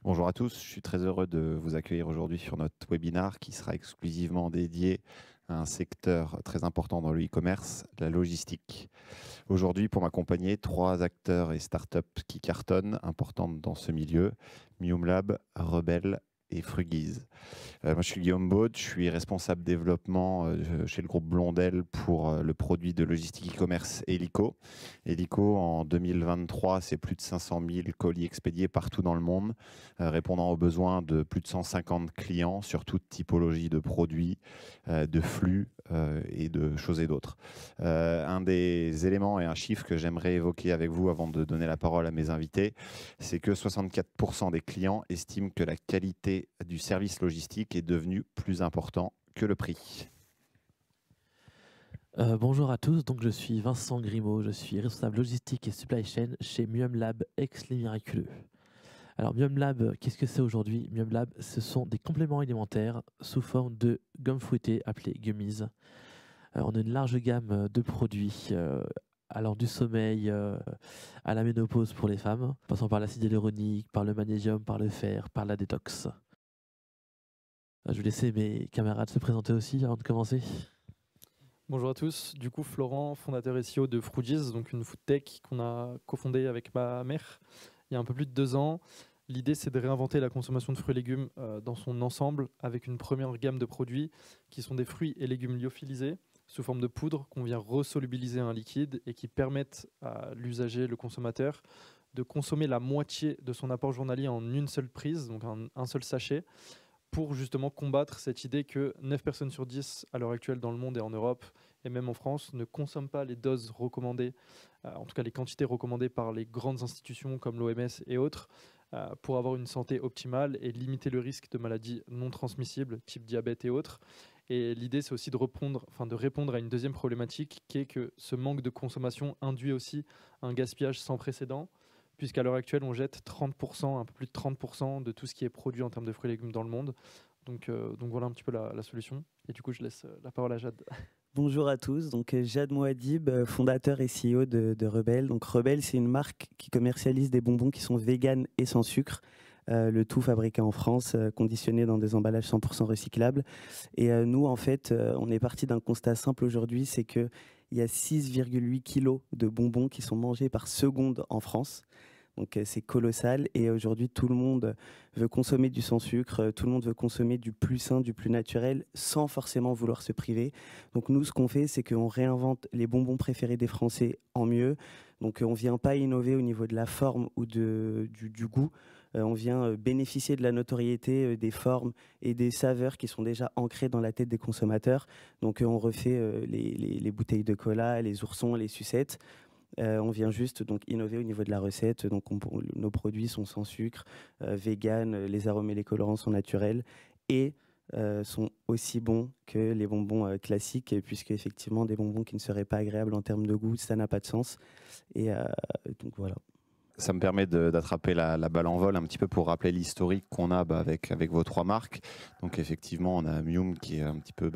Bonjour à tous, je suis très heureux de vous accueillir aujourd'hui sur notre webinar qui sera exclusivement dédié à un secteur très important dans le e-commerce, la logistique. Aujourd'hui, pour m'accompagner, trois acteurs et startups qui cartonnent, importantes dans ce milieu, Mium Lab, Rebel et Frugiz. Moi, je suis Guillaume Baud, je suis responsable développement chez le groupe Blondel pour le produit de logistique e-commerce Helico. Helico, en 2023, c'est plus de 500 000 colis expédiés partout dans le monde, répondant aux besoins de plus de 150 clients sur toute typologie de produits, de flux et de choses et d'autres. Un des éléments et un chiffre que j'aimerais évoquer avec vous avant de donner la parole à mes invités, c'est que 64% des clients estiment que la qualité du service logistique est devenue plus important que le prix. Bonjour à tous, donc je suis Vincent Grimaud, je suis responsable logistique et supply chain chez Muum Lab ex Les Miraculeux. Alors Muum Lab, qu'est-ce que c'est aujourd'hui? Muum Lab, ce sont des compléments alimentaires sous forme de gomme fouettée appelée gummies. On a une large gamme de produits allant du sommeil à la ménopause pour les femmes, passant par l'acide hyaluronique, par le magnésium, par le fer, par la détox. Je vais laisser mes camarades se présenter aussi avant de commencer. Bonjour à tous, du coup Florent, fondateur et CEO de Frugiz, donc une food tech qu'on a cofondée avec ma mère il y a un peu plus de 2 ans. L'idée c'est de réinventer la consommation de fruits et légumes dans son ensemble avec une première gamme de produits qui sont des fruits et légumes lyophilisés sous forme de poudre qu'on vient resolubiliser en liquide et qui permettent à l'usager, le consommateur, de consommer la moitié de son apport journalier en une seule prise, donc un seul sachet, pour justement combattre cette idée que 9 personnes sur 10 à l'heure actuelle dans le monde et en Europe et même en France ne consomment pas les doses recommandées, en tout cas les quantités recommandées par les grandes institutions comme l'OMS et autres, pour avoir une santé optimale et limiter le risque de maladies non transmissibles, type diabète et autres. Et l'idée, c'est aussi de répondre à une deuxième problématique qui est que ce manque de consommation induit aussi un gaspillage sans précédent, puisqu'à l'heure actuelle, on jette 30%, un peu plus de 30% de tout ce qui est produit en termes de fruits et légumes dans le monde. Donc voilà un petit peu la solution. Et du coup, je laisse la parole à Jade. Bonjour à tous, donc Jad Mouadib, fondateur et CEO de Rebel. Donc Rebel, c'est une marque qui commercialise des bonbons qui sont véganes et sans sucre, le tout fabriqué en France, conditionné dans des emballages 100% recyclables. Et nous, en fait, on est parti d'un constat simple aujourd'hui, c'est que il y a 6,8 kilos de bonbons qui sont mangés par seconde en France. Donc c'est colossal et aujourd'hui tout le monde veut consommer du sans sucre, tout le monde veut consommer du plus sain, du plus naturel sans forcément vouloir se priver. Donc nous ce qu'on fait c'est qu'on réinvente les bonbons préférés des Français en mieux. Donc on vient pas innover au niveau de la forme ou du goût. On vient bénéficier de la notoriété des formes et des saveurs qui sont déjà ancrées dans la tête des consommateurs. Donc on refait les bouteilles de cola, les oursons, les sucettes. On vient juste donc innover au niveau de la recette. Donc nos produits sont sans sucre, vegan, les arômes et les colorants sont naturels et sont aussi bons que les bonbons classiques, puisque effectivement des bonbons qui ne seraient pas agréables en termes de goût, ça n'a pas de sens. Et donc voilà. Ça me permet d'attraper la balle en vol un petit peu pour rappeler l'historique qu'on a avec vos trois marques. Donc effectivement, on a Mium qui est un petit peu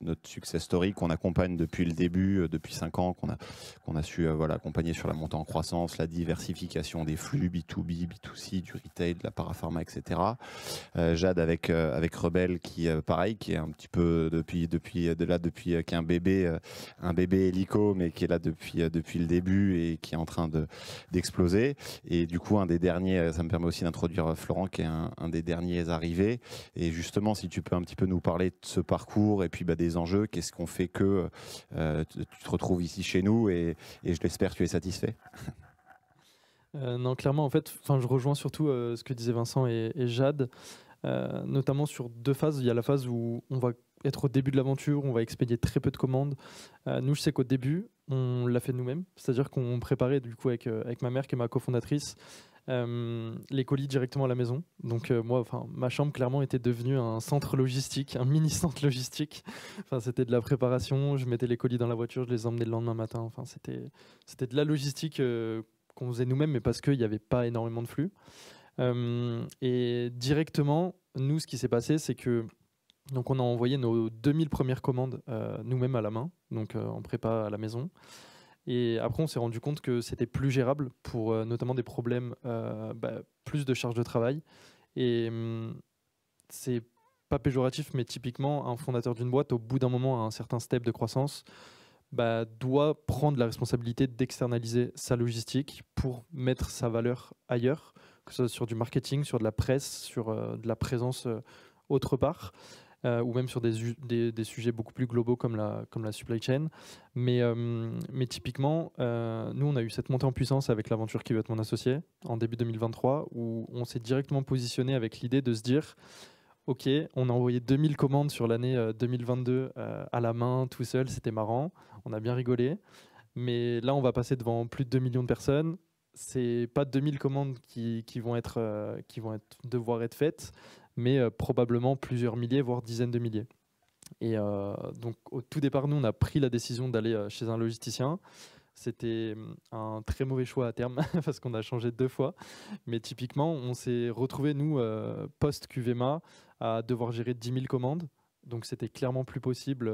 notre success story qu'on accompagne depuis le début, depuis 5 ans, qu'on a su voilà, accompagner sur la montée en croissance, la diversification des flux B2B, B2C, du retail, de la parapharma, etc. Jade avec Rebel qui pareil, qui est un petit peu depuis qui est un bébé hélico, mais qui est là depuis le début et qui est en train d'exploser. Et du coup, un des derniers, ça me permet aussi d'introduire Florent, qui est un des derniers arrivés. Et justement, si tu peux un petit peu nous parler de ce parcours et puis des enjeux, qu'est-ce qu'on fait que tu te retrouves ici chez nous et je l'espère tu es satisfait. Non, clairement, en fait, je rejoins surtout ce que disaient Vincent et Jade, notamment sur 2 phases. Il y a la phase où on va être au début de l'aventure, on va expédier très peu de commandes. Nous, je sais qu'au début, on l'a fait nous-mêmes, c'est-à-dire qu'on préparait du coup avec ma mère qui est ma cofondatrice les colis directement à la maison. Donc moi, ma chambre clairement était devenue un centre logistique, un mini centre logistique. C'était de la préparation, je mettais les colis dans la voiture, je les emmenais le lendemain matin. C'était de la logistique qu'on faisait nous-mêmes, mais parce qu'il n'y avait pas énormément de flux. Et directement, nous, ce qui s'est passé, c'est que donc on a envoyé nos 2000 premières commandes nous-mêmes à la main, donc en prépa à la maison. Et après, on s'est rendu compte que c'était plus gérable pour notamment des problèmes, plus de charge de travail. Et c'est pas péjoratif, mais typiquement, un fondateur d'une boîte, au bout d'un moment, à un certain step de croissance, doit prendre la responsabilité d'externaliser sa logistique pour mettre sa valeur ailleurs, que ce soit sur du marketing, sur de la presse, sur de la présence autre part, ou même sur des sujets beaucoup plus globaux comme la supply chain. Mais typiquement, nous, on a eu cette montée en puissance avec l'aventure qui veut être mon associé en début 2023, où on s'est directement positionné avec l'idée de se dire ok, on a envoyé 2000 commandes sur l'année 2022 à la main, tout seul, c'était marrant, on a bien rigolé. Mais là, on va passer devant plus de 2 millions de personnes. C'est pas 2000 commandes qui vont devoir être faites, mais probablement plusieurs milliers, voire dizaines de milliers. Et donc, au tout départ, nous, on a pris la décision d'aller chez un logisticien. C'était un très mauvais choix à terme parce qu'on a changé 2 fois. Mais typiquement, on s'est retrouvé nous, post-QVMA, à devoir gérer 10 000 commandes. Donc c'était clairement plus possible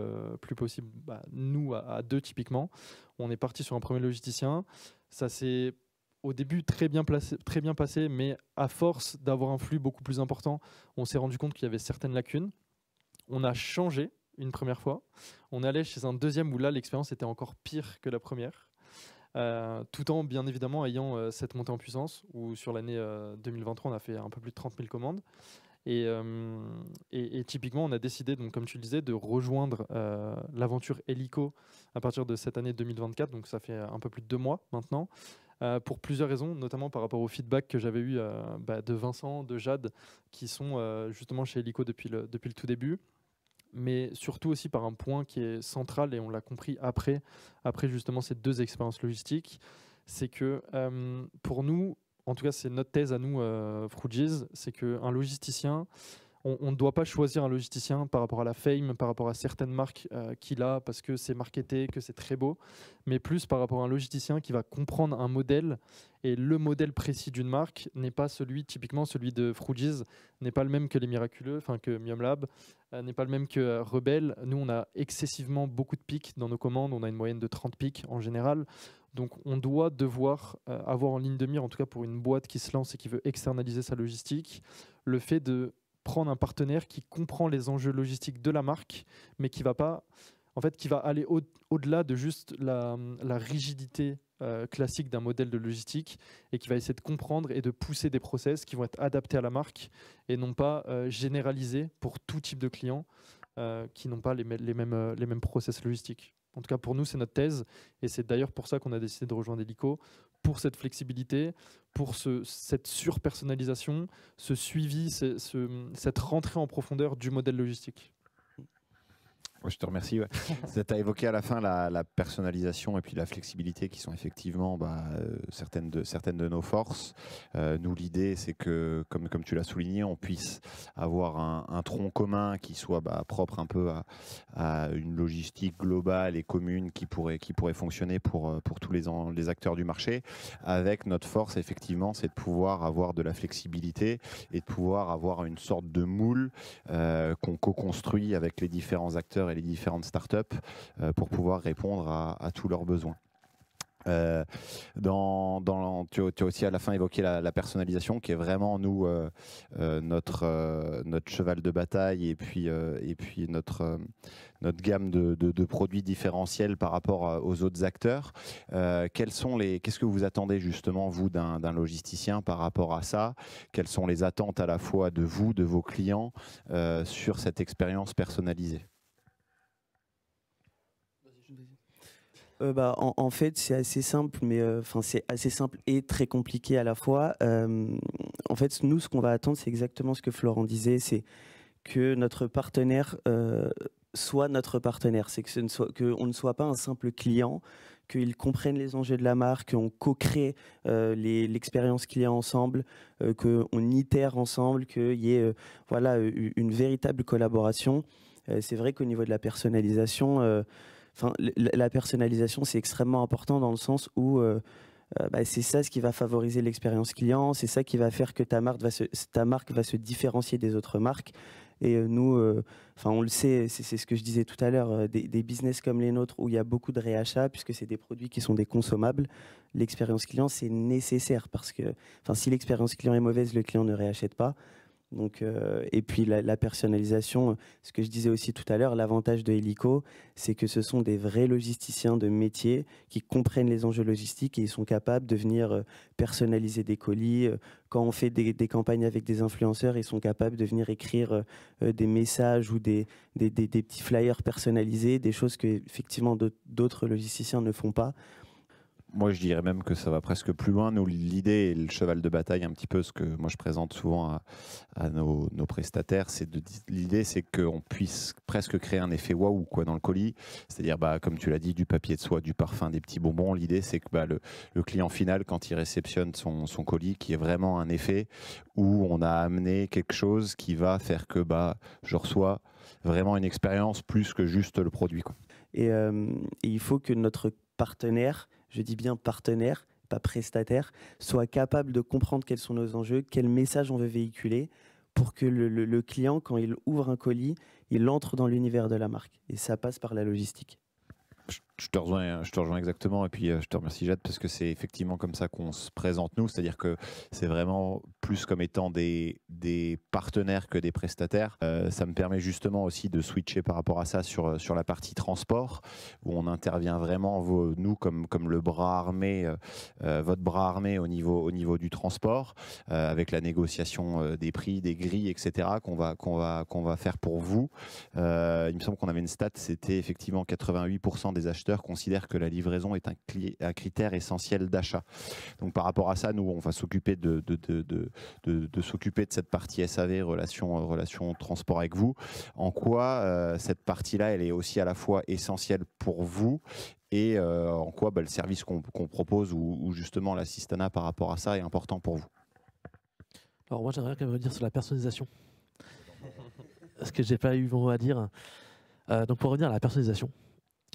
nous, à 2 typiquement. On est parti sur un premier logisticien. Ça s'est au début très bien passé, mais à force d'avoir un flux beaucoup plus important, on s'est rendu compte qu'il y avait certaines lacunes. On a changé une première fois. On est allé chez un deuxième où là, l'expérience était encore pire que la première. Tout en, bien évidemment, ayant cette montée en puissance, où sur l'année 2023, on a fait un peu plus de 30 000 commandes. Et typiquement, on a décidé, donc, comme tu le disais, de rejoindre l'aventure Helico à partir de cette année 2024, donc ça fait un peu plus de 2 mois maintenant, pour plusieurs raisons, notamment par rapport au feedback que j'avais eu de Vincent, de Jade, qui sont justement chez Helico depuis le tout début, mais surtout aussi par un point qui est central, et on l'a compris après justement ces 2 expériences logistiques, c'est que pour nous, en tout cas c'est notre thèse à nous, Fruities, c'est qu'un logisticien, on ne doit pas choisir un logisticien par rapport à la fame, par rapport à certaines marques qu'il a, parce que c'est marketé, que c'est très beau, mais plus par rapport à un logisticien qui va comprendre un modèle, et le modèle précis d'une marque n'est pas typiquement celui de Fruities, n'est pas le même que les Miraculeux, enfin que Mium Lab, n'est pas le même que Rebelle. Nous, on a excessivement beaucoup de pics dans nos commandes, on a une moyenne de 30 pics en général, donc on doit devoir avoir en ligne de mire, en tout cas pour une boîte qui se lance et qui veut externaliser sa logistique, le fait de prendre un partenaire qui comprend les enjeux logistiques de la marque, mais qui va aller au-delà de juste la rigidité classique d'un modèle de logistique, et qui va essayer de comprendre et de pousser des process qui vont être adaptés à la marque et non pas généralisés pour tout type de clients qui n'ont pas les mêmes process logistiques. En tout cas, pour nous, c'est notre thèse, et c'est d'ailleurs pour ça qu'on a décidé de rejoindre Helico, pour cette flexibilité, pour cette surpersonnalisation, ce suivi, cette rentrée en profondeur du modèle logistique. Je te remercie. Ouais. Tu as évoqué à la fin la personnalisation et puis la flexibilité qui sont effectivement certaines de nos forces. Nous, l'idée, c'est que, comme tu l'as souligné, on puisse avoir un tronc commun qui soit propre un peu à une logistique globale et commune qui pourrait fonctionner pour tous les acteurs du marché. Avec notre force, effectivement, c'est de pouvoir avoir de la flexibilité et de pouvoir avoir une sorte de moule qu'on co-construit avec les différents acteurs et les différentes startups pour pouvoir répondre à tous leurs besoins. Tu as aussi à la fin évoqué la personnalisation qui est vraiment notre cheval de bataille et puis notre gamme de produits différentiels par rapport aux autres acteurs. Qu'est-ce que vous attendez justement vous d'un logisticien par rapport à ça? Quelles sont les attentes à la fois de vous, de vos clients sur cette expérience personnalisée? En fait, c'est assez simple, mais c'est assez simple et très compliqué à la fois. En fait, nous, ce qu'on va attendre, c'est exactement ce que Florent disait, c'est que notre partenaire soit notre partenaire, c'est qu'on ne soit pas un simple client, qu'ils comprennent les enjeux de la marque, qu'on co-crée l'expérience client ensemble, qu'on itère ensemble, qu'il y ait une véritable collaboration. C'est vrai qu'au niveau de la personnalisation, la personnalisation, c'est extrêmement important dans le sens où c'est ça ce qui va favoriser l'expérience client, c'est ça qui va faire que ta marque va se différencier des autres marques. Et nous, on le sait, c'est ce que je disais tout à l'heure, des business comme les nôtres où il y a beaucoup de réachats, puisque c'est des produits qui sont des consommables, l'expérience client, c'est nécessaire parce que si l'expérience client est mauvaise, le client ne réachète pas. Donc, et puis la personnalisation, ce que je disais aussi tout à l'heure, l'avantage de Helico, c'est que ce sont des vrais logisticiens de métier qui comprennent les enjeux logistiques et ils sont capables de venir personnaliser des colis. Quand on fait des campagnes avec des influenceurs, ils sont capables de venir écrire des messages ou des petits flyers personnalisés, des choses que effectivement d'autres logisticiens ne font pas. Moi, je dirais même que ça va presque plus loin. Nous, l'idée et le cheval de bataille, un petit peu ce que moi je présente souvent à nos prestataires, l'idée, c'est qu'on puisse presque créer un effet waouh quoi dans le colis. C'est-à-dire, comme tu l'as dit, du papier de soie, du parfum, des petits bonbons. L'idée, c'est que le client final, quand il réceptionne son colis, qu'il y ait vraiment un effet où on a amené quelque chose qui va faire que je reçois vraiment une expérience plus que juste le produit, quoi. Et il faut que notre partenaire, je dis bien partenaire, pas prestataire, soit capable de comprendre quels sont nos enjeux, quel message on veut véhiculer pour que le client, quand il ouvre un colis, il entre dans l'univers de la marque. Et ça passe par la logistique. Je te rejoins exactement et puis je te remercie Jade parce que c'est effectivement comme ça qu'on se présente nous, c'est-à-dire que c'est vraiment plus comme étant des partenaires que des prestataires. Ça me permet justement aussi de switcher par rapport à ça sur la partie transport où on intervient vraiment nous comme le bras armé, votre bras armé au niveau du transport avec la négociation des prix, des grilles, etc. qu'on va faire pour vous. Il me semble qu'on avait une stat, c'était effectivement 88% des acheteurs considèrent que la livraison est un critère essentiel d'achat. Donc par rapport à ça, nous on va s'occuper de s'occuper de cette partie SAV, relation transport avec vous. En quoi cette partie-là, elle est aussi à la fois essentielle pour vous et en quoi le service qu'on propose ou justement l'assistanat par rapport à ça est important pour vous. Alors moi j'aimerais quand même dire sur la personnalisation. Parce que j'ai pas eu mon mot à dire. Donc pour revenir à la personnalisation,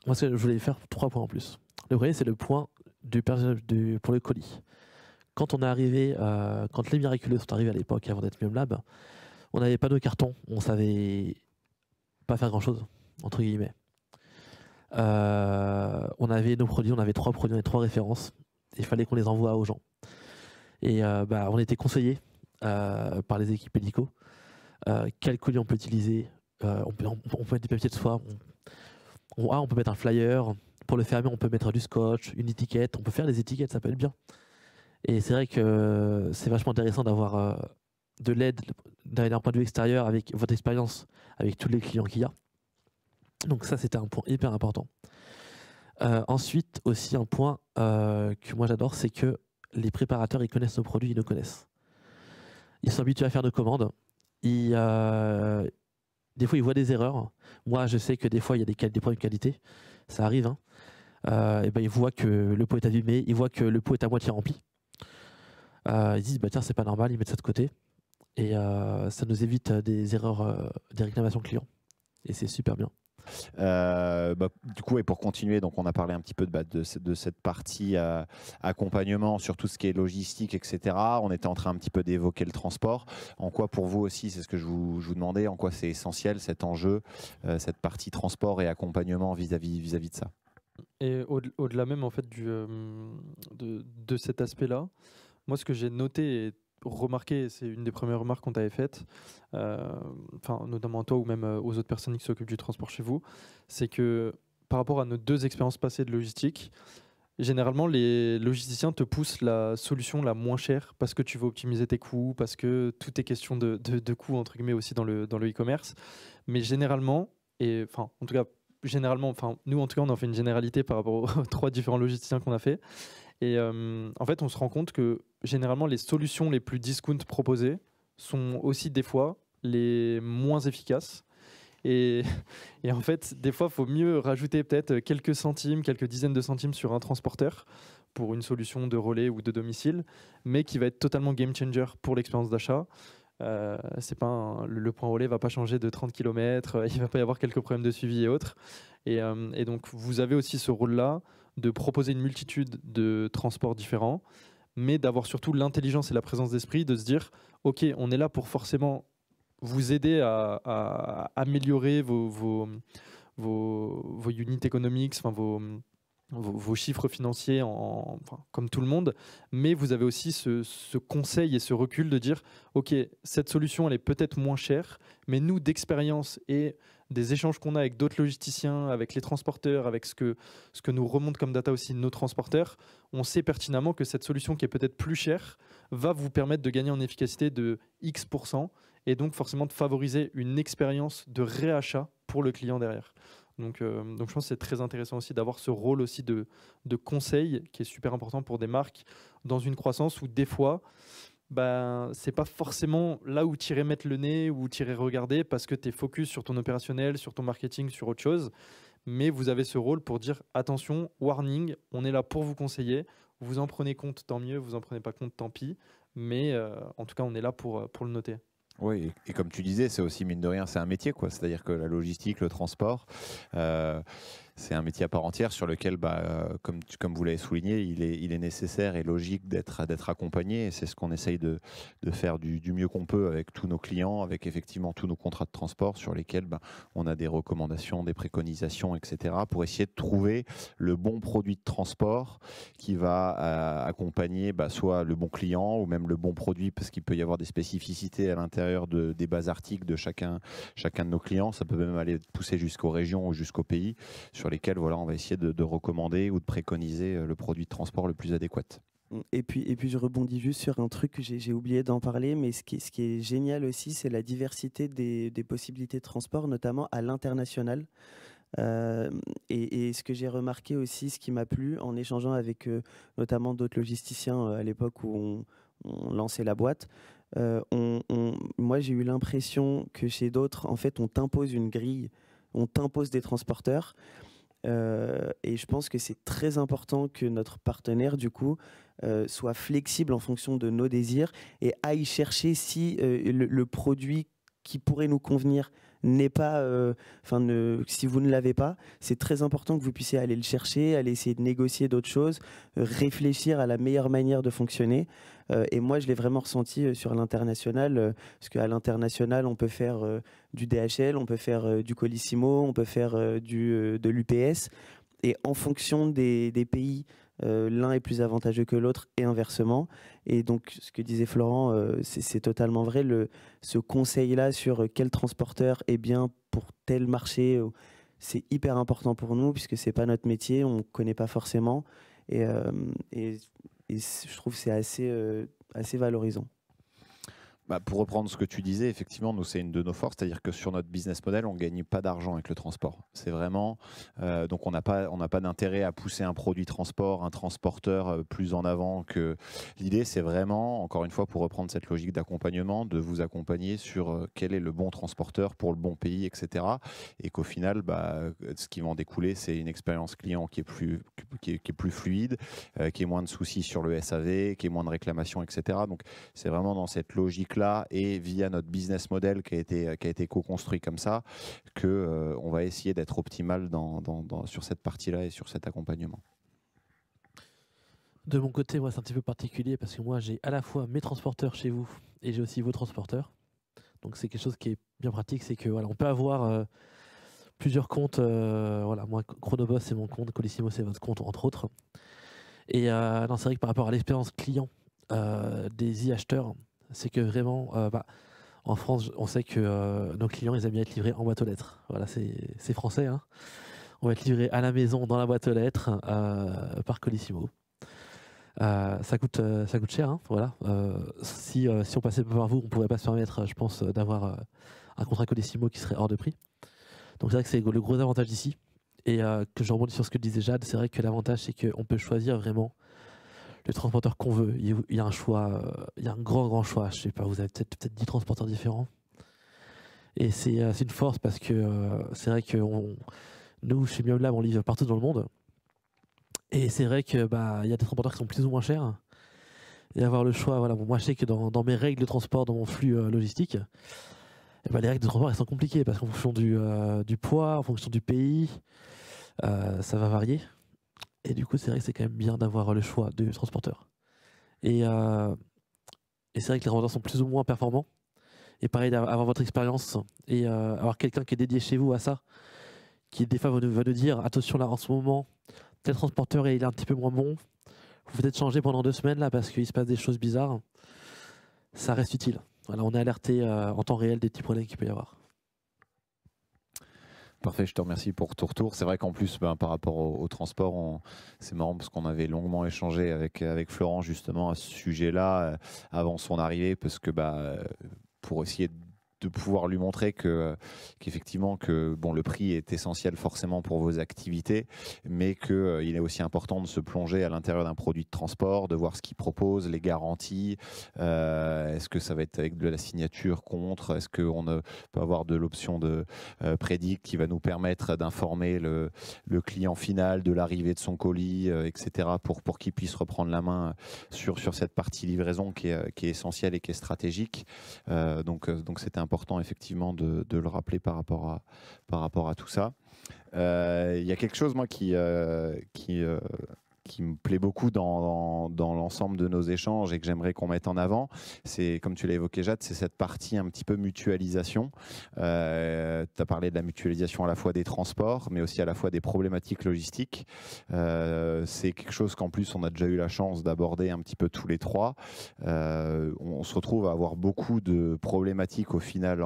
moi je voulais faire 3 points en plus. Le premier c'est le point pour le colis. Quand on est arrivé, quand les miraculeux sont arrivés à l'époque avant d'être Mium Lab, on n'avait pas de carton, on savait pas faire grand chose entre guillemets. On avait nos produits, on avait 3 produits, on avait 3 références. Il fallait qu'on les envoie aux gens. Et on était conseillés par les équipes Helico. Quel colis on peut utiliser, on peut mettre du papier de soie, on peut mettre un flyer, pour le fermer on peut mettre du scotch, une étiquette, on peut faire des étiquettes, ça peut être bien. Et c'est vrai que c'est vachement intéressant d'avoir de l'aide d'un point de vue extérieur avec votre expérience, avec tous les clients qu'il y a. Donc ça c'était un point hyper important. Ensuite aussi un point que moi j'adore, c'est que les préparateurs ils connaissent nos produits, ils nous connaissent. Ils sont habitués à faire nos commandes. Des fois, ils voient des erreurs. Moi, je sais que des fois, il y a des problèmes de qualité. Ça arrive. Hein. Ils voient que le pot est abîmé. Ils voient que le pot est à moitié rempli. Ils disent, tiens, c'est pas normal. Ils mettent ça de côté. Et ça nous évite des erreurs, des réclamations clients. Et c'est super bien. Du coup, et pour continuer, donc on a parlé un petit peu de cette partie accompagnement sur tout ce qui est logistique, etc. On était en train un petit peu d'évoquer le transport. En quoi pour vous aussi, c'est ce que je vous demandais, en quoi c'est essentiel cet enjeu, cette partie transport et accompagnement vis-à-vis de ça? Et au-delà même en fait de cet aspect-là, moi ce que j'ai noté et remarqué, c'est une des premières remarques qu'on t'avait faites, notamment à toi ou même aux autres personnes qui s'occupent du transport chez vous, c'est que par rapport à nos 2 expériences passées de logistique, généralement les logisticiens te poussent la solution la moins chère parce que tu veux optimiser tes coûts, parce que tout est question de coûts entre guillemets aussi dans le e-commerce. Mais généralement, nous en tout cas on en fait une généralité par rapport aux 3 différents logisticiens qu'on a fait. Et en fait, on se rend compte que généralement, les solutions les plus discount proposées sont aussi des fois les moins efficaces. Et en fait, des fois, il faut mieux rajouter peut-être quelques centimes, quelques dizaines de centimes sur un transporteur pour une solution de relais ou de domicile, mais qui va être totalement game changer pour l'expérience d'achat. Le point relais ne va pas changer de 30 km, il ne va pas y avoir quelques problèmes de suivi et autres. Et donc, vous avez aussi ce rôle-là de proposer une multitude de transports différents, mais d'avoir surtout l'intelligence et la présence d'esprit de se dire « Ok, on est là pour forcément vous aider à améliorer vos unit economics, vos chiffres financiers comme tout le monde, mais vous avez aussi ce conseil et ce recul de dire ok, cette solution elle est peut-être moins chère, mais nous d'expérience et des échanges qu'on a avec d'autres logisticiens, avec les transporteurs, avec ce que nous remontent comme data aussi nos transporteurs, on sait pertinemment que cette solution qui est peut-être plus chère va vous permettre de gagner en efficacité de X%, et donc forcément de favoriser une expérience de réachat pour le client derrière. Donc je pense que c'est très intéressant aussi d'avoir ce rôle aussi de conseil qui est super important pour des marques dans une croissance où des fois, c'est pas forcément là où tu irais mettre le nez ou tu irais regarder parce que tu es focus sur ton opérationnel, sur ton marketing, sur autre chose. Mais vous avez ce rôle pour dire attention, warning, on est là pour vous conseiller. Vous en prenez compte, tant mieux. Vous en prenez pas compte, tant pis. Mais en tout cas, on est là pour le noter. Oui, et comme tu disais, c'est aussi mine de rien, c'est un métier, quoi. C'est-à-dire que la logistique, le transport, c'est un métier à part entière sur lequel, comme vous l'avez souligné, il est nécessaire et logique d'être accompagné. Et c'est ce qu'on essaye de faire du mieux qu'on peut avec tous nos clients, avec effectivement tous nos contrats de transport sur lesquels on a des recommandations, des préconisations, etc. pour essayer de trouver le bon produit de transport qui va accompagner soit le bon client ou même le bon produit, parce qu'il peut y avoir des spécificités à l'intérieur des bases articles de chacun de nos clients. Ça peut même aller pousser jusqu'aux régions ou jusqu'au pays, sur lesquels on va essayer de recommander ou de préconiser le produit de transport le plus adéquat. Et puis je rebondis juste sur un truc que j'ai oublié d'en parler, mais ce qui est génial aussi, c'est la diversité des possibilités de transport, notamment à l'international. Et ce que j'ai remarqué aussi, ce qui m'a plu en échangeant avec notamment d'autres logisticiens à l'époque où on lançait la boîte, moi j'ai eu l'impression que chez d'autres, en fait, on t'impose une grille, on t'impose des transporteurs. Et je pense que c'est très important que notre partenaire, du coup, soit flexible en fonction de nos désirs et aille chercher si le produit qui pourrait nous convenir n'est pas, si vous ne l'avez pas, c'est très important que vous puissiez aller le chercher, aller essayer de négocier d'autres choses, réfléchir à la meilleure manière de fonctionner. Et moi, je l'ai vraiment ressenti sur l'international, parce qu'à l'international, on peut faire du DHL, on peut faire du Colissimo, on peut faire de l'UPS. Et en fonction des pays, l'un est plus avantageux que l'autre et inversement. Et donc, ce que disait Florent, c'est totalement vrai. Ce conseil-là sur quel transporteur est bien pour tel marché, c'est hyper important pour nous puisque c'est pas notre métier, on ne connaît pas forcément. Et je trouve que c'est assez valorisant. Pour reprendre ce que tu disais, effectivement, nous, c'est une de nos forces, c'est-à-dire que sur notre business model, on ne gagne pas d'argent avec le transport. C'est vraiment, donc on n'a pas d'intérêt à pousser un produit transport, un transporteur plus en avant que l'idée, c'est vraiment, encore une fois, pour reprendre cette logique d'accompagnement, de vous accompagner sur quel est le bon transporteur pour le bon pays, etc. Et qu'au final, ce qui va en découler, c'est une expérience client qui est plus fluide, qui est moins de soucis sur le SAV, qui est moins de réclamations, etc. Donc, c'est vraiment dans cette logique-là et via notre business model qui a été co-construit comme ça qu'on va essayer d'être optimal sur cette partie-là et sur cet accompagnement. De mon côté, moi, c'est un petit peu particulier parce que moi, j'ai à la fois mes transporteurs chez vous et j'ai aussi vos transporteurs. Donc, c'est quelque chose qui est bien pratique, c'est que on peut avoir plusieurs comptes. Moi, Chronoboss, c'est mon compte, Colissimo, c'est votre compte, entre autres. Et non, c'est vrai que par rapport à l'expérience client des e-acheteurs, c'est que vraiment, en France, on sait que nos clients, ils aiment bien être livrés en boîte aux lettres. Voilà, c'est français. Hein. On va être livré à la maison, dans la boîte aux lettres, par Colissimo. Ça coûte cher. Hein, voilà. Si on passait par vous, on ne pourrait pas se permettre, je pense, d'avoir un contrat Colissimo qui serait hors de prix. Donc c'est vrai que c'est le gros avantage ici. Et que je rebondis sur ce que disait Jade, c'est vrai que l'avantage, c'est qu'on peut choisir vraiment le transporteur qu'on veut. Il y a un choix, il y a un grand choix. Je sais pas, vous avez peut-être 10 transporteurs différents. Et c'est une force parce que c'est vrai que nous, chez Mium Lab, on livre partout dans le monde. Et c'est vrai que y a des transporteurs qui sont plus ou moins chers. Et avoir le choix, moi je sais que dans mes règles de transport, dans mon flux logistique, les règles de transport elles sont compliquées parce qu'en fonction du poids, en fonction du pays, ça va varier. Et du coup, c'est vrai que c'est quand même bien d'avoir le choix de transporteur. Et c'est vrai que les transporteurs sont plus ou moins performants. Et pareil, d'avoir votre expérience et avoir quelqu'un qui est dédié chez vous à ça, qui des fois va nous dire attention là, en ce moment, tel transporteur il est un petit peu moins bon, vous peut-être changer pendant 2 semaines là parce qu'il se passe des choses bizarres, ça reste utile. Voilà, on est alerté en temps réel des petits problèmes qu'il peut y avoir. Parfait, je te remercie pour ton retour. C'est vrai qu'en plus, par rapport au transport, c'est marrant parce qu'on avait longuement échangé avec Florent justement à ce sujet-là avant son arrivée, parce que pour essayer de pouvoir lui montrer qu'effectivement le prix est essentiel forcément pour vos activités, mais qu'il est aussi important de se plonger à l'intérieur d'un produit de transport, de voir ce qu'il propose, les garanties. Est-ce que ça va être avec de la signature contre? Est-ce qu'on peut avoir de l'option de Predict qui va nous permettre d'informer le client final de l'arrivée de son colis, etc. pour qu'il puisse reprendre la main sur cette partie livraison qui est essentielle et qui est stratégique. Donc c'était important effectivement de le rappeler par rapport à tout ça. Il y a quelque chose moi qui me plaît beaucoup dans l'ensemble de nos échanges et que j'aimerais qu'on mette en avant, c'est, comme tu l'as évoqué Jade, c'est cette partie un petit peu mutualisation. Tu as parlé de la mutualisation à la fois des transports, mais aussi à la fois des problématiques logistiques. C'est quelque chose qu'en plus on a déjà eu la chance d'aborder un petit peu tous les trois. On se retrouve à avoir beaucoup de problématiques au final,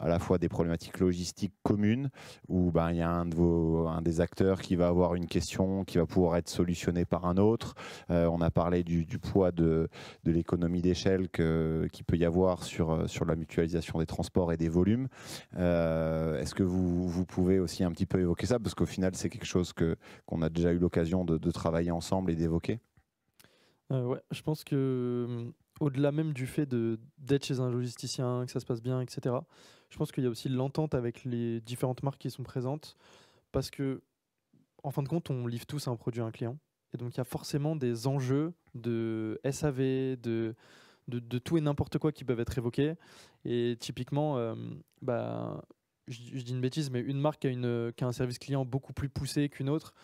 à la fois des problématiques logistiques communes, où il y a un des acteurs qui va avoir une question qui va pouvoir être solutionnée par un autre. On a parlé du poids de l'économie d'échelle qu'il peut y avoir sur la mutualisation des transports et des volumes. Est-ce que vous pouvez aussi un petit peu évoquer ça, parce qu'au final c'est quelque chose qu'on a déjà eu l'occasion de travailler ensemble et d'évoquer? Ouais, je pense que au-delà même du fait d'être chez un logisticien, que ça se passe bien, etc., je pense qu'il y a aussi l'entente avec les différentes marques qui sont présentes, parce que en fin de compte, on livre tous un produit à un client, et donc il y a forcément des enjeux de SAV, de tout et n'importe quoi qui peuvent être évoqués. Et typiquement, je dis une bêtise, mais une marque qui a un service client beaucoup plus poussé qu'une autre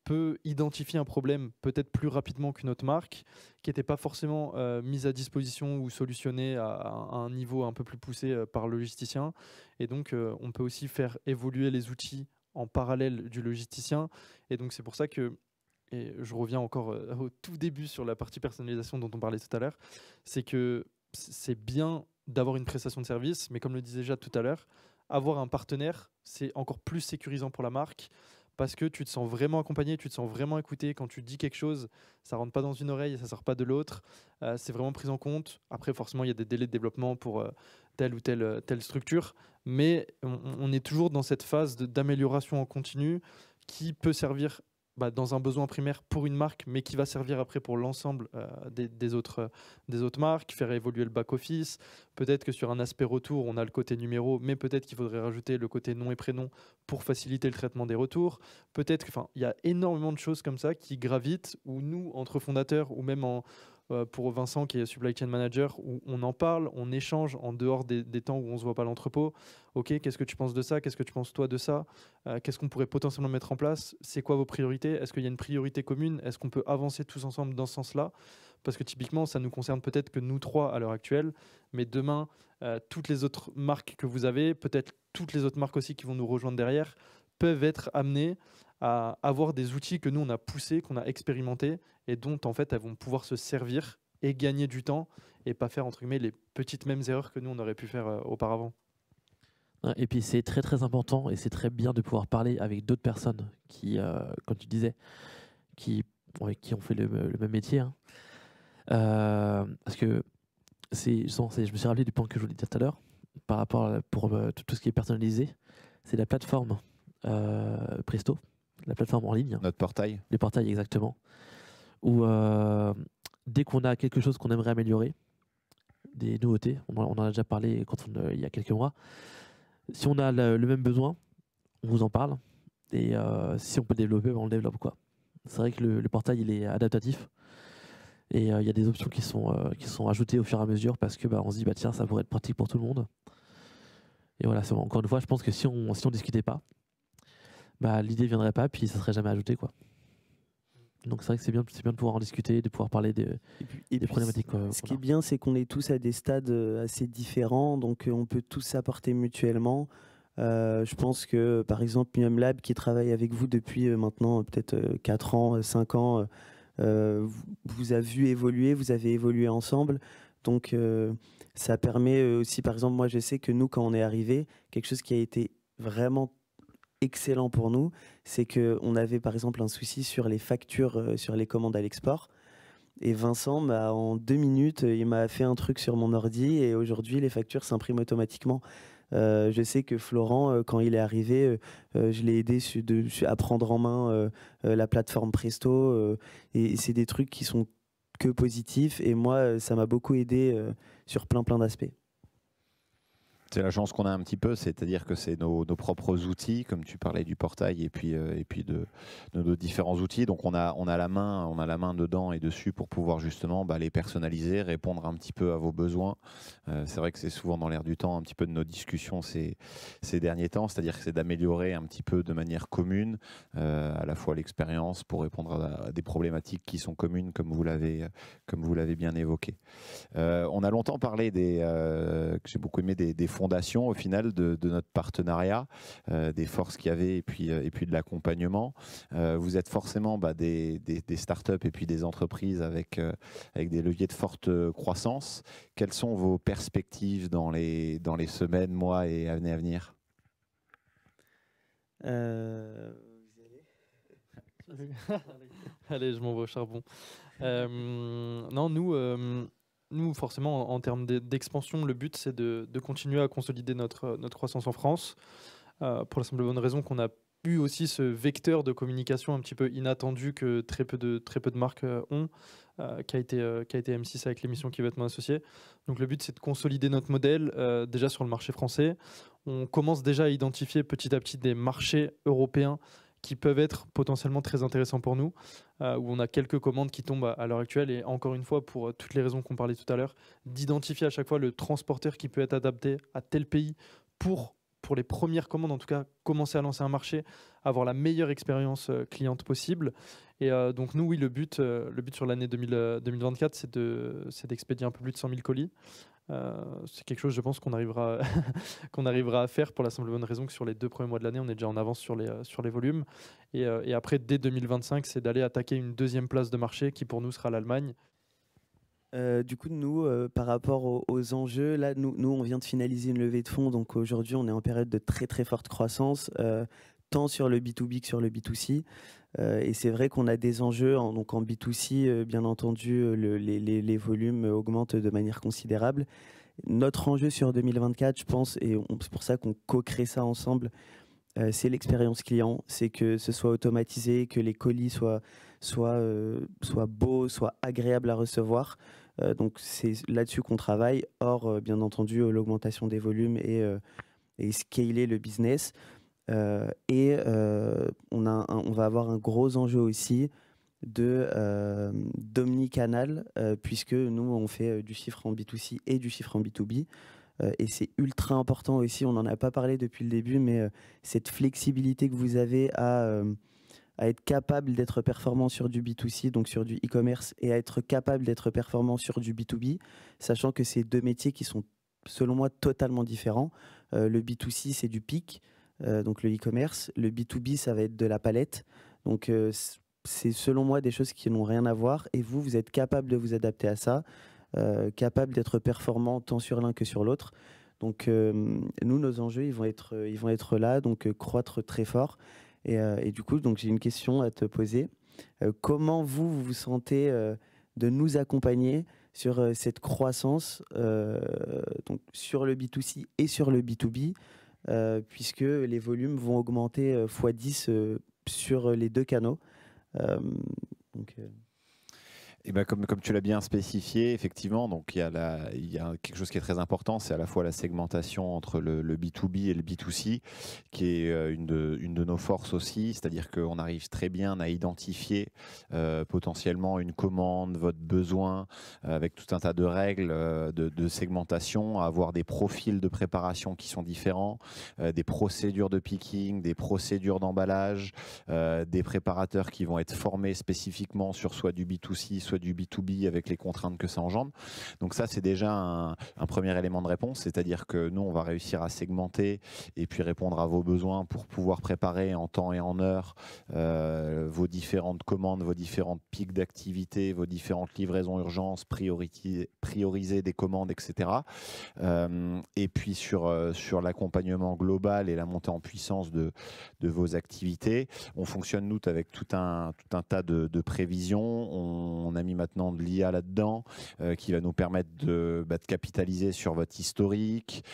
peut identifier un problème peut-être plus rapidement qu'une autre marque qui n'était pas forcément mise à disposition ou solutionnée à un niveau un peu plus poussé par le logisticien. Et donc, on peut aussi faire évoluer les outils en parallèle du logisticien. Et donc, c'est pour ça que, et je reviens encore au tout début sur la partie personnalisation dont on parlait tout à l'heure, c'est que c'est bien d'avoir une prestation de service, mais comme le disait Jade tout à l'heure, avoir un partenaire, c'est encore plus sécurisant pour la marque, parce que tu te sens vraiment accompagné, tu te sens vraiment écouté. Quand tu dis quelque chose, ça rentre pas dans une oreille et ça sort pas de l'autre. C'est vraiment pris en compte. Après, forcément, il y a des délais de développement pour telle ou telle structure, mais on est toujours dans cette phase d'amélioration en continu qui peut servir dans un besoin primaire pour une marque, mais qui va servir après pour l'ensemble des autres marques, faire évoluer le back-office. Peut-être que sur un aspect retour, on a le côté numéro, mais peut-être qu'il faudrait rajouter le côté nom et prénom pour faciliter le traitement des retours. Peut-être il y a énormément de choses comme ça qui gravitent, où nous, entre fondateurs, ou même pour Vincent qui est supply chain manager, où on en parle, on échange en dehors des temps où on ne se voit pas à l'entrepôt. Ok, qu'est-ce que tu penses de ça? Qu'est-ce que tu penses toi de ça? Qu'est-ce qu'on pourrait potentiellement mettre en place? C'est quoi vos priorités? Est-ce qu'il y a une priorité commune? Est-ce qu'on peut avancer tous ensemble dans ce sens-là? Parce que typiquement, ça nous concerne peut-être que nous trois à l'heure actuelle, mais demain, toutes les autres marques que vous avez, peut-être toutes les autres marques aussi qui vont nous rejoindre derrière, peuvent être amenées à avoir des outils que nous on a poussés, qu'on a expérimentés et dont en fait elles vont pouvoir se servir et gagner du temps et pas faire entre guillemets les petites mêmes erreurs que nous on aurait pu faire auparavant. Et puis c'est très très important et c'est très bien de pouvoir parler avec d'autres personnes qui, comme tu disais, qui ont fait le même métier. Hein. Parce que je me suis rappelé du point que je voulais dire tout à l'heure par rapport pour tout ce qui est personnalisé. C'est la plateforme Presto, la plateforme en ligne. Notre portail. Les portails, exactement. Où dès qu'on a quelque chose qu'on aimerait améliorer, des nouveautés, on en a déjà parlé il y a quelques mois, si on a le même besoin, on vous en parle. Et si on peut développer, on le développe, quoi. C'est vrai que le portail, il est adaptatif. Et il y a des options qui sont ajoutées au fur et à mesure parce que on se dit, tiens, ça pourrait être pratique pour tout le monde. Et voilà, encore une fois, je pense que si on discutait pas, l'idée viendrait pas, puis ça serait jamais ajouté, quoi. Donc c'est vrai que c'est bien de pouvoir en discuter, de pouvoir parler des problématiques. Ce qui est bien, c'est qu'on est tous à des stades assez différents, donc on peut tous s'apporter mutuellement. Je pense que, par exemple, Mium Lab, qui travaille avec vous depuis maintenant peut-être 4 ans, 5 ans, vous a vu évoluer, vous avez évolué ensemble. Donc, ça permet aussi, par exemple, moi, je sais que nous, quand on est arrivé, quelque chose qui a été vraiment excellent pour nous, c'est qu'on avait, par exemple, un souci sur les factures, sur les commandes à l'export. Et Vincent, en 2 minutes, il m'a fait un truc sur mon ordi et aujourd'hui, les factures s'impriment automatiquement. Je sais que Florent, quand il est arrivé, je l'ai aidé à prendre en main la plateforme Presto. Et c'est des trucs qui sont que positifs. Et moi, ça m'a beaucoup aidé sur plein d'aspects. C'est la chance qu'on a un petit peu, c'est-à-dire que c'est nos propres outils, comme tu parlais du portail et puis de nos différents outils. Donc on a la main dedans et dessus pour pouvoir justement les personnaliser, répondre un petit peu à vos besoins. C'est vrai que c'est souvent dans l'air du temps un petit peu de nos discussions ces derniers temps, c'est-à-dire que c'est d'améliorer un petit peu de manière commune à la fois l'expérience pour répondre à des problématiques qui sont communes, comme vous l'avez bien évoqué. On a longtemps parlé que j'ai beaucoup aimé des fondations au final de notre partenariat, des forces qu'il y avait et puis de l'accompagnement. Vous êtes forcément des startups et puis des entreprises avec des leviers de forte croissance. Quelles sont vos perspectives dans les semaines, mois et années à venir? Allez, je m'envoie au charbon. Non, nous, forcément, en termes d'expansion, le but, c'est de continuer à consolider notre croissance en France, pour la simple bonne raison qu'on a eu aussi ce vecteur de communication un petit peu inattendu que très peu de marques ont, qui a été M6 avec l'émission Qui veut être mon associé. Donc le but, c'est de consolider notre modèle déjà sur le marché français. On commence déjà à identifier petit à petit des marchés européens qui peuvent être potentiellement très intéressants pour nous, où on a quelques commandes qui tombent à l'heure actuelle, et encore une fois, pour toutes les raisons qu'on parlait tout à l'heure, d'identifier à chaque fois le transporteur qui peut être adapté à tel pays pour les premières commandes, en tout cas, commencer à lancer un marché, avoir la meilleure expérience cliente possible. Et donc nous, oui, le but sur l'année 2024, c'est d'expédier un peu plus de 100 000 colis. C'est quelque chose, je pense, qu'on arrivera à faire, pour la simple bonne raison que sur les 2 premiers mois de l'année, on est déjà en avance sur les volumes. Et après, dès 2025, c'est d'aller attaquer une 2e place de marché qui, pour nous, sera l'Allemagne. Du coup, nous, par rapport aux enjeux, là, nous, on vient de finaliser une levée de fonds. Donc aujourd'hui, on est en période de très forte croissance, tant sur le B2B que sur le B2C. Et c'est vrai qu'on a des enjeux. Donc en B2C, bien entendu, les volumes augmentent de manière considérable. Notre enjeu sur 2024, je pense, et c'est pour ça qu'on co-crée ça ensemble, c'est l'expérience client. C'est que ce soit automatisé, que les colis soient beaux, soient agréables à recevoir. Donc c'est là-dessus qu'on travaille. Or, bien entendu, l'augmentation des volumes et scaler le business. On va avoir un gros enjeu aussi d'omnicanal, puisque nous, on fait du chiffre en B2C et du chiffre en B2B. Et c'est ultra important aussi, on n'en a pas parlé depuis le début, mais cette flexibilité que vous avez à être capable d'être performant sur du B2C, donc sur du e-commerce, et à être capable d'être performant sur du B2B, sachant que c'est 2 métiers qui sont, selon moi, totalement différents. Le B2C, c'est du pic, donc le e-commerce. Le B2B, ça va être de la palette. Donc, c'est selon moi des choses qui n'ont rien à voir. Et vous êtes capable de vous adapter à ça, capable d'être performant tant sur l'un que sur l'autre. Donc, nous, nos enjeux, ils vont être là, donc croître très fort. Et du coup, donc j'ai une question à te poser. Comment vous vous sentez de nous accompagner sur cette croissance, donc sur le B2C et sur le B2B, puisque les volumes vont augmenter x10 sur les 2 canaux. Et ben comme tu l'as bien spécifié, effectivement, donc il y a quelque chose qui est très important, c'est à la fois la segmentation entre le B2B et le B2C, qui est une de nos forces aussi, c'est-à-dire qu'on arrive très bien à identifier potentiellement une commande, votre besoin, avec tout un tas de règles de segmentation, à avoir des profils de préparation qui sont différents, des procédures de picking, des procédures d'emballage, des préparateurs qui vont être formés spécifiquement sur soit du B2C, soit soit du B2B avec les contraintes que ça engendre. Donc ça, c'est déjà un premier élément de réponse, c'est-à-dire que nous, on va réussir à segmenter et puis répondre à vos besoins pour pouvoir préparer en temps et en heure vos différentes commandes, vos différentes pics d'activité, vos différentes livraisons urgences, prioriser des commandes, etc. Et puis sur l'accompagnement global et la montée en puissance de vos activités, on fonctionne nous avec tout un tas de prévisions. On a mis maintenant de l'IA là-dedans qui va nous permettre de capitaliser sur votre historique,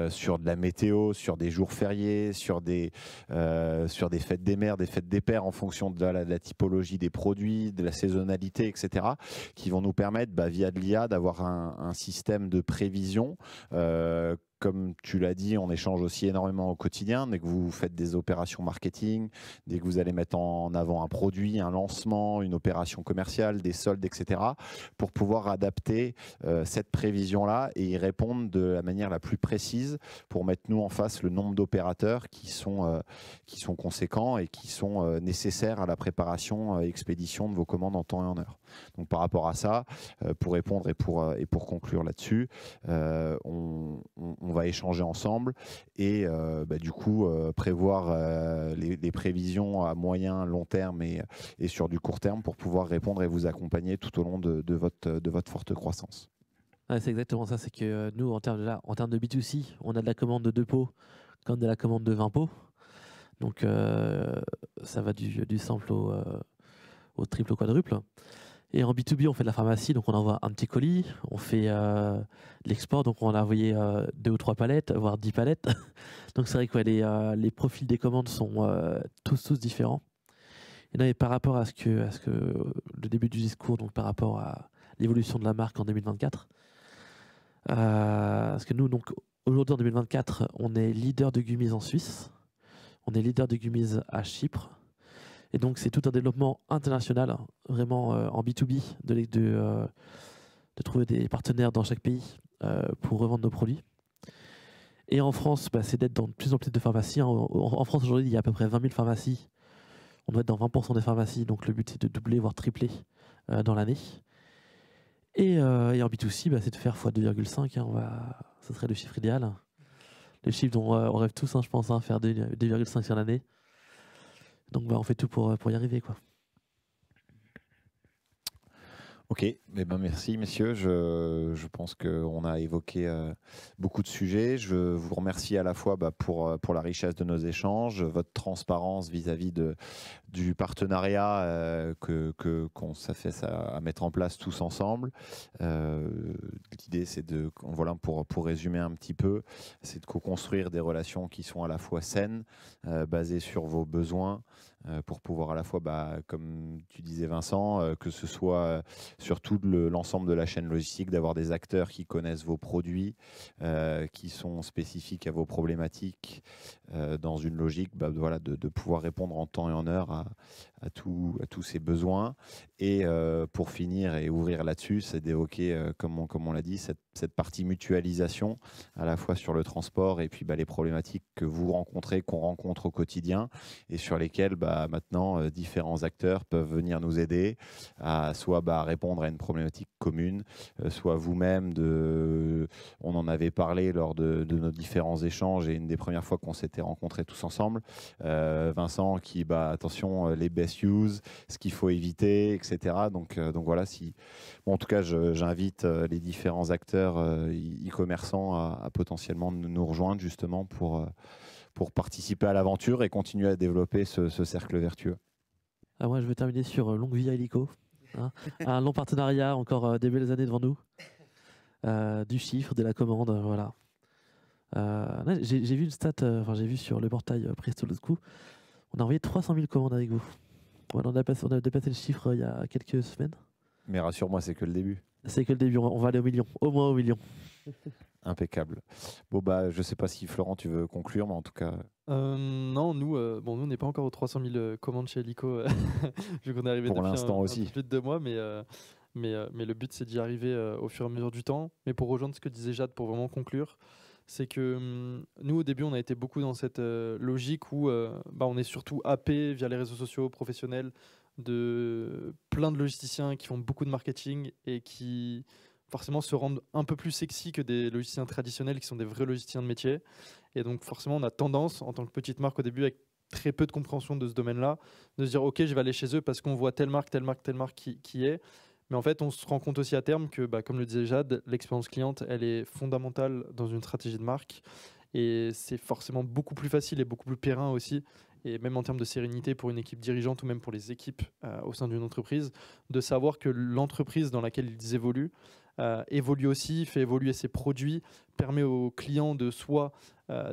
sur de la météo, sur des jours fériés, sur des fêtes des mères, des fêtes des pères en fonction de la typologie des produits, de la saisonnalité, etc. qui vont nous permettre via de l'IA d'avoir un système de prévision. Comme tu l'as dit, on échange aussi énormément au quotidien. Dès que vous faites des opérations marketing, dès que vous allez mettre en avant un produit, un lancement, une opération commerciale, des soldes, etc., pour pouvoir adapter cette prévision-là et y répondre de la manière la plus précise pour mettre nous en face le nombre d'opérateurs qui sont conséquents et qui sont nécessaires à la préparation et expédition de vos commandes en temps et en heure. Donc par rapport à ça, pour répondre et pour conclure là-dessus, on va échanger ensemble et du coup prévoir les prévisions à moyen, long terme et sur du court terme pour pouvoir répondre et vous accompagner tout au long de votre forte croissance. Ouais, c'est exactement ça, c'est que nous, en termes de B2C, on a de la commande de 2 pots comme de la commande de 20 pots. Donc ça va du simple au triple, au quadruple. Et en B2B, on fait de la pharmacie, donc on envoie un petit colis, on fait de l'export, donc on a envoyé 2 ou 3 palettes, voire 10 palettes. Donc c'est vrai que les profils des commandes sont tous différents. Et là, par rapport à ce que le début du discours, donc par rapport à l'évolution de la marque en 2024, parce que nous, donc aujourd'hui en 2024, on est leader de gummies en Suisse, on est leader de gummies à Chypre. Et donc, c'est tout un développement international, vraiment en B2B, de trouver des partenaires dans chaque pays pour revendre nos produits. Et en France, c'est d'être dans de plus en plus de pharmacies. En France, aujourd'hui, il y a à peu près 20 000 pharmacies. On doit être dans 20% des pharmacies. Donc, le but, c'est de doubler, voire tripler dans l'année. Et en B2C, c'est de faire x 2,5. Ce serait le chiffre idéal. Le chiffre dont on rêve tous, je pense, faire 2,5 sur l'année. Donc on fait tout pour y arriver, quoi. Ok, merci messieurs. Je pense qu'on a évoqué beaucoup de sujets. Je vous remercie à la fois pour la richesse de nos échanges, votre transparence vis-à-vis du partenariat qu'on s'affaisse à mettre en place tous ensemble. L'idée, c'est pour résumer un petit peu, c'est de co-construire des relations qui sont à la fois saines, basées sur vos besoins, pour pouvoir à la fois, comme tu disais Vincent, que ce soit sur tout l'ensemble de la chaîne logistique, d'avoir des acteurs qui connaissent vos produits, qui sont spécifiques à vos problématiques, dans une logique de pouvoir répondre en temps et en heure à tous ces besoins. Et pour finir et ouvrir là-dessus, c'est d'évoquer, comme on l'a dit, cette partie mutualisation, à la fois sur le transport et puis les problématiques que vous rencontrez, qu'on rencontre au quotidien, et sur lesquelles maintenant différents acteurs peuvent venir nous aider à soit répondre à une problématique commune, soit vous-même, on en avait parlé lors de nos différents échanges et une des premières fois qu'on s'était rencontrés tous ensemble, Vincent qui, attention, les best use, ce qu'il faut éviter, etc. Donc voilà, en tout cas, j'invite les différents acteurs e-commerçants à potentiellement nous rejoindre justement pour participer à l'aventure et continuer à développer ce cercle vertueux. Moi, je veux terminer sur longue vie à Illico. Un long partenariat, encore des belles années devant nous. Du chiffre, de la commande, voilà. J'ai vu une stat, j'ai vu sur le portail Prestolosco, on a envoyé 300 000 commandes avec vous. Voilà, on a dépassé le chiffre il y a quelques semaines. Mais rassure-moi, c'est que le début. C'est que le début, on va aller au million, au moins au million. Impeccable. Bon, je ne sais pas si Florent, tu veux conclure, mais en tout cas... Non, nous, on n'est pas encore aux 300 000 commandes chez Illico, vu qu'on est arrivé pour depuis l'instant aussi. un peu plus de 2 mois, mais le but, c'est d'y arriver au fur et à mesure du temps. Mais pour rejoindre ce que disait Jade, pour vraiment conclure, c'est que nous, au début, on a été beaucoup dans cette logique où on est surtout happé via les réseaux sociaux professionnels de plein de logisticiens qui font beaucoup de marketing et qui forcément se rendent un peu plus sexy que des logisticiens traditionnels qui sont des vrais logisticiens de métier. Et donc forcément, on a tendance, en tant que petite marque au début, avec très peu de compréhension de ce domaine-là, de se dire ok, je vais aller chez eux parce qu'on voit telle marque qui est. Mais en fait, on se rend compte aussi à terme que, comme le disait Jade, l'expérience cliente, elle est fondamentale dans une stratégie de marque. Et c'est forcément beaucoup plus facile et beaucoup plus périn aussi, et même en termes de sérénité pour une équipe dirigeante ou même pour les équipes au sein d'une entreprise, de savoir que l'entreprise dans laquelle ils évoluent évolue aussi, fait évoluer ses produits, permet aux clients de soit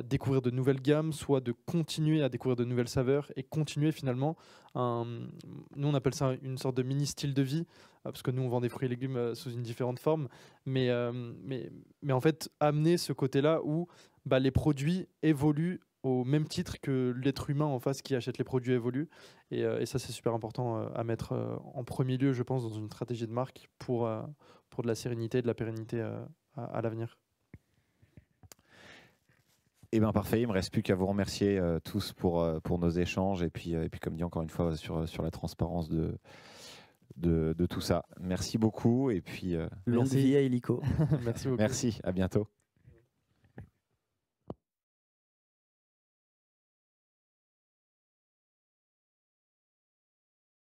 découvrir de nouvelles gammes, soit de continuer à découvrir de nouvelles saveurs et continuer finalement nous on appelle ça une sorte de mini style de vie parce que nous on vend des fruits et légumes sous une différente forme, mais en fait amener ce côté-là où les produits évoluent au même titre que l'être humain en face qui achète les produits évolue. Et ça, c'est super important à mettre en premier lieu, je pense, dans une stratégie de marque pour de la sérénité et de la pérennité à l'avenir. Eh bien parfait, il ne me reste plus qu'à vous remercier tous pour nos échanges et puis comme dit encore une fois sur la transparence de tout ça. Merci beaucoup et puis longue vie à Illico. Merci beaucoup. Merci, à bientôt.